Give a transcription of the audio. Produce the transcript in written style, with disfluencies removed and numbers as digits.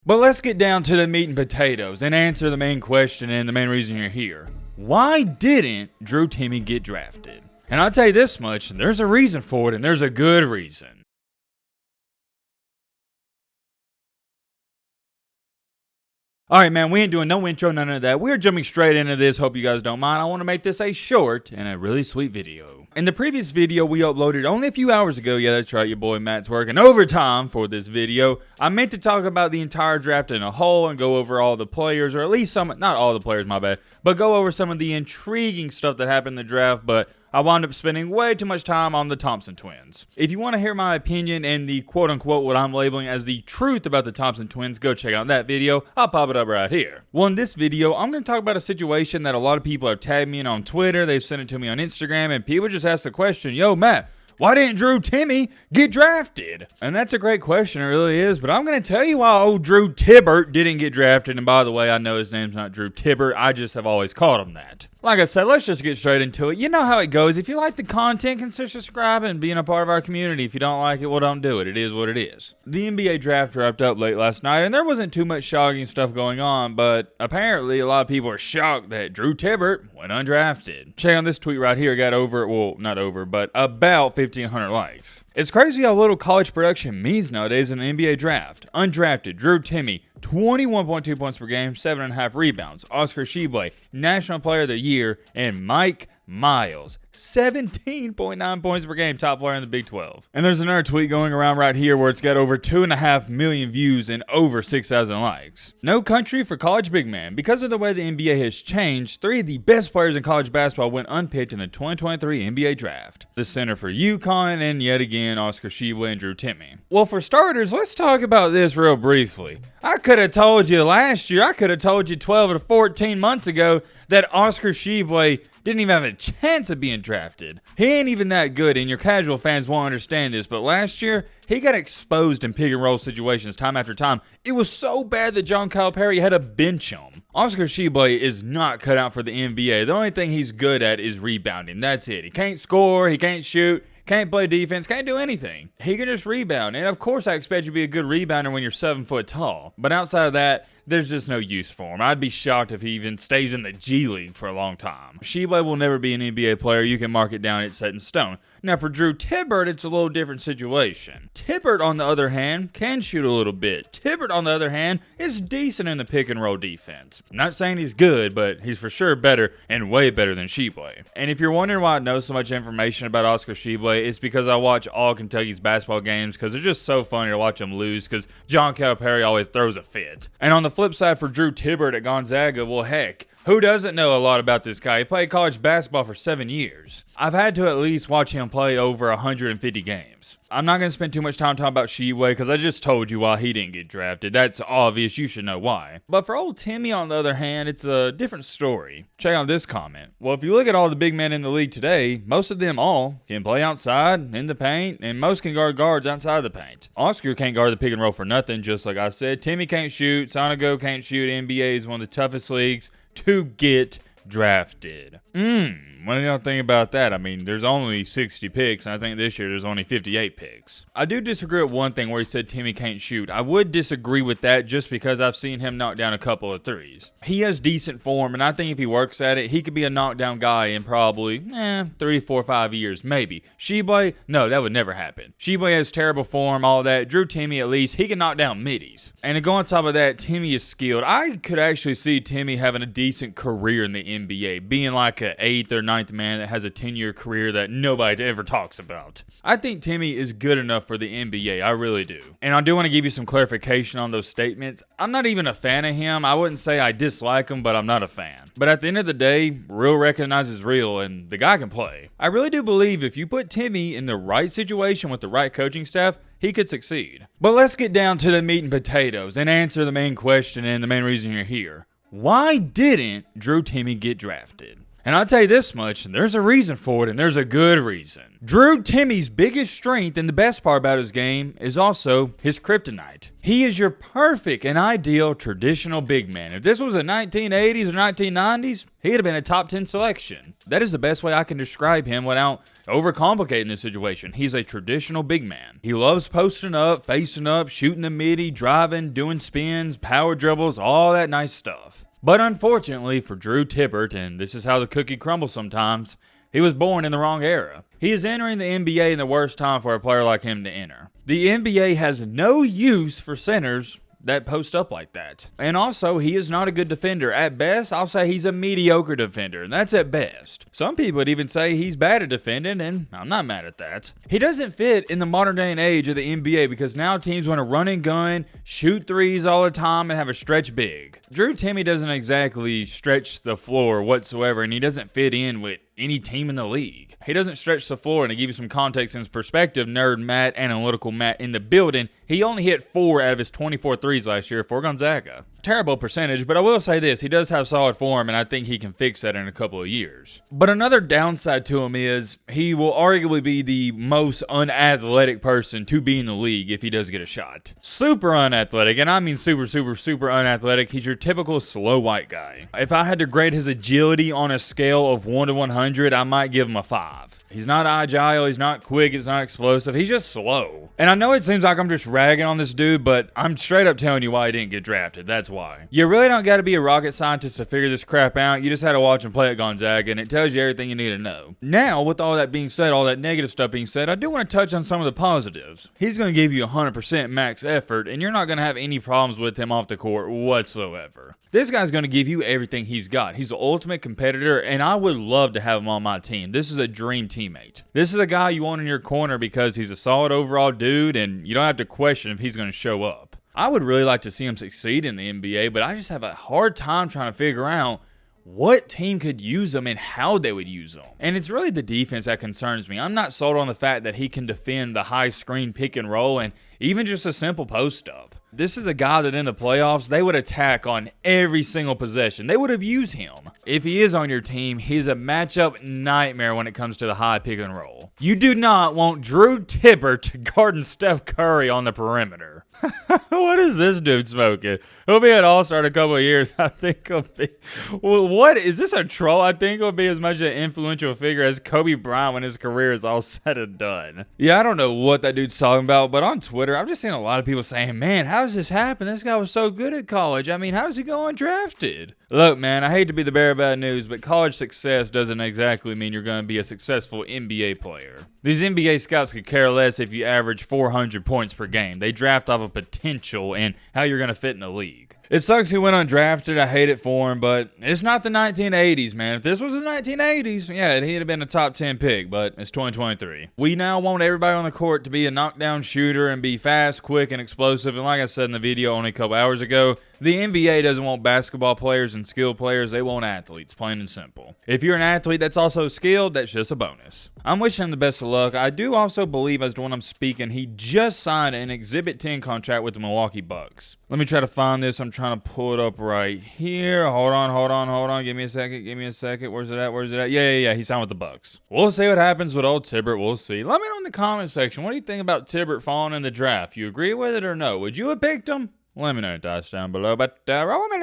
But let's get down to the meat and potatoes and answer the main question and the main reason you're here. Why didn't Drew Timme get drafted? And I'll tell you this much, there's a reason for it, and there's a good reason. Alright man, we ain't doing no intro, none of that. We're jumping straight into this, hope you guys don't mind. I want to make this a short and a really sweet video. In the previous video we uploaded only a few hours ago, yeah that's right, your boy Matt's working overtime for this video. I meant to talk about the entire draft in a whole and go over all the players, or at least some, not all the players, my bad, but go over some of the intriguing stuff that happened in the draft, but I wound up spending way too much time on the Thompson twins. If you want to hear my opinion and the quote-unquote what I'm labeling as the truth about the Thompson twins, go check out that video. I'll pop it up right here. Well, in this video, I'm going to talk about a situation that a lot of people have tagged me in on Twitter. They've sent it to me on Instagram, and people just ask the question, yo, Matt, why didn't Drew Timme get drafted? And that's a great question, it really is, but I'm going to tell you why old Drew Tibbert didn't get drafted. And by the way, I know his name's not Drew Tibbert, I just have always called him that. Like I said, let's just get straight into it. You know how it goes. If you like the content, consider subscribing and being a part of our community. If you don't like it, well, don't do it. It is what it is. The NBA draft wrapped up late last night, and there wasn't too much shocking stuff going on, but apparently a lot of people are shocked that Drew Tibbert went undrafted. Check out this tweet right here. It got over, well, not over, but about 1,500 likes. It's crazy how little college production means nowadays in the NBA draft. Undrafted, Drew Timme, 21.2 points per game, 7.5 rebounds. Oscar Tshiebwe, National Player of the Year, and Mike Miles, 17.9 points per game, top player in the Big 12. And there's another tweet going around right here where it's got over 2.5 million views and over 6,000 likes. No country for college big man. Because of the way the NBA has changed, 3 of the best players in college basketball went unpicked in the 2023 NBA draft. The center for UConn, and yet again, Oscar Tshiebwe and Drew Timme. Well, for starters, let's talk about this real briefly. I could have told you last year, I could have told you 12 or 14 months ago that Oscar Tshiebwe didn't even have a chance of being drafted. He ain't even that good, and your casual fans won't understand this, but last year, he got exposed in pick and roll situations time after time. It was so bad that John Calipari had to bench him. Oscar Tshiebwe is not cut out for the NBA. The only thing he's good at is rebounding. That's it. He can't score, he can't shoot, can't play defense, can't do anything. He can just rebound. And of course I expect you to be a good rebounder when you're 7 foot tall. But outside of that, there's just no use for him. I'd be shocked if he even stays in the G League for a long time. Tshiebwe will never be an NBA player. You can mark it down, it's set in stone. Now for Drew Tibbert, it's a little different situation. Tibbert, on the other hand, can shoot a little bit. Tibbert, on the other hand, is decent in the pick and roll defense. I'm not saying he's good, but he's for sure better and way better than Tshiebwe. And if you're wondering why I know so much information about Oscar Tshiebwe, it's because I watch all Kentucky's basketball games because it's just so funny to watch them lose because John Calipari always throws a fit. And on the flip side for Drew Tibbert at Gonzaga, well heck, who doesn't know a lot about this guy? He played college basketball for 7 years. I've had to at least watch him play over 150 games. I'm not going to spend too much time talking about Tshiebwe because I just told you why he didn't get drafted. That's obvious. You should know why. But for old Timme, on the other hand, it's a different story. Check out this comment. Well, if you look at all the big men in the league today, most of them all can play outside, in the paint, and most can guard guards outside the paint. Oscar can't guard the pick and roll for nothing, just like I said. Timme can't shoot. Sonago can't shoot. NBA is one of the toughest leagues to get drafted. What do y'all think about that? I mean, there's only 60 picks, and I think this year there's only 58 picks. I do disagree with one thing where he said Timme can't shoot. I would disagree with that just because I've seen him knock down a couple of threes. He has decent form, and I think if he works at it, he could be a knockdown guy in probably 3, 4, 5 years, maybe. Tshiebwe, no, that would never happen. Tshiebwe has terrible form, all that. Drew Timme, at least, he can knock down middies. And to go on top of that, Timme is skilled. I could actually see Timme having a decent career in the NBA, being like an 8th or 9th man that has a 10-year career that nobody ever talks about. I think Timme is good enough for the NBA. I really do. And I do want to give you some clarification on those statements. I'm not even a fan of him. I wouldn't say I dislike him, but I'm not a fan. But at the end of the day, real recognizes real, and the guy can play. I really do believe if you put Timme in the right situation with the right coaching staff, he could succeed. But let's get down to the meat and potatoes and answer the main question and the main reason you're here. Why didn't Drew Timme get drafted? And I'll tell you this much, there's a reason for it, and there's a good reason. Drew Timme's biggest strength and the best part about his game is also his kryptonite. He is your perfect and ideal traditional big man. If this was the 1980s or 1990s, he'd have been a top 10 selection. That is the best way I can describe him without overcomplicating this situation. He's a traditional big man. He loves posting up, facing up, shooting the midi, driving, doing spins, power dribbles, all that nice stuff. But unfortunately for Drew Tibbert, and this is how the cookie crumbles sometimes, he was born in the wrong era. He is entering the NBA in the worst time for a player like him to enter. The NBA has no use for centers that post up like that. And also, he is not a good defender. At best, I'll say he's a mediocre defender, and that's at best. Some people would even say he's bad at defending, and I'm not mad at that. He doesn't fit in the modern day and age of the NBA because now teams want to run and gun, shoot threes all the time, and have a stretch big. Drew Timme doesn't exactly stretch the floor whatsoever, and he doesn't fit in with any team in the league. He doesn't stretch the floor, and to give you some context and perspective, nerd Matt, analytical Matt in the building, he only hit 4 out of his 24 threes last year for Gonzaga. Terrible percentage, but I will say this, he does have solid form, and I think he can fix that in a couple of years. But another downside to him is he will arguably be the most unathletic person to be in the league if he does get a shot. Super unathletic, and I mean super unathletic. He's your typical slow white guy. If I had to grade his agility on a scale of 1 to 100, I might give him a 5. He's not agile, he's not quick, he's not explosive, he's just slow. And I know it seems like I'm just ragging on this dude, but I'm straight up telling you why he didn't get drafted, that's why. You really don't gotta be a rocket scientist to figure this crap out, you just had to watch him play at Gonzaga, and it tells you everything you need to know. Now, with all that being said, all that negative stuff being said, I do want to touch on some of the positives. He's gonna give you 100% max effort, and you're not gonna have any problems with him off the court whatsoever. This guy's going to give you everything he's got. He's the ultimate competitor, and I would love to have him on my team. This is a dream teammate. This is a guy you want in your corner because he's a solid overall dude, and you don't have to question if he's going to show up. I would really like to see him succeed in the NBA, but I just have a hard time trying to figure out what team could use him and how they would use him. And it's really the defense that concerns me. I'm not sold on the fact that he can defend the high screen pick and roll and even just a simple post up. This is a guy that in the playoffs, they would attack on every single possession. They would abuse him. If he is on your team, he's a matchup nightmare when it comes to the high pick and roll. You do not want Drew Tibbert guarding Steph Curry on the perimeter. What is this dude smoking? He'll be an all-star in a couple of years. I think he'll be... Well, what? Is this a troll? I think he'll be as much an influential figure as Kobe Bryant when his career is all said and done. Yeah, I don't know what that dude's talking about, but on Twitter, I've just seen a lot of people saying, man, how does this happen? This guy was so good at college. I mean, how does he go undrafted? Look, man, I hate to be the bearer of bad news, but college success doesn't exactly mean you're going to be a successful NBA player. These NBA scouts could care less if you average 400 points per game. They draft off of potential and how you're going to fit in the league. It sucks he went undrafted. I hate it for him, but it's not the 1980s, man. If this was the 1980s, yeah, he'd have been a top 10 pick, but it's 2023. We now want everybody on the court to be a knockdown shooter and be fast, quick, and explosive. And like I said in the video only a couple hours ago, the NBA doesn't want basketball players and skilled players. They want athletes, plain and simple. If you're an athlete that's also skilled, that's just a bonus. I'm wishing him the best of luck. I do also believe, as to when I'm speaking, he just signed an Exhibit 10 contract with the Milwaukee Bucks. Let me try to find this. I'm trying to pull it up right here. Hold on. Give me a second. Where's it at? Yeah. He signed with the Bucks. We'll see what happens with old Tibbert. We'll see. Let me know in the comment section. What do you think about Tibbert falling in the draft? You agree with it or no? Would you have picked him? Let me know, down below. But roll me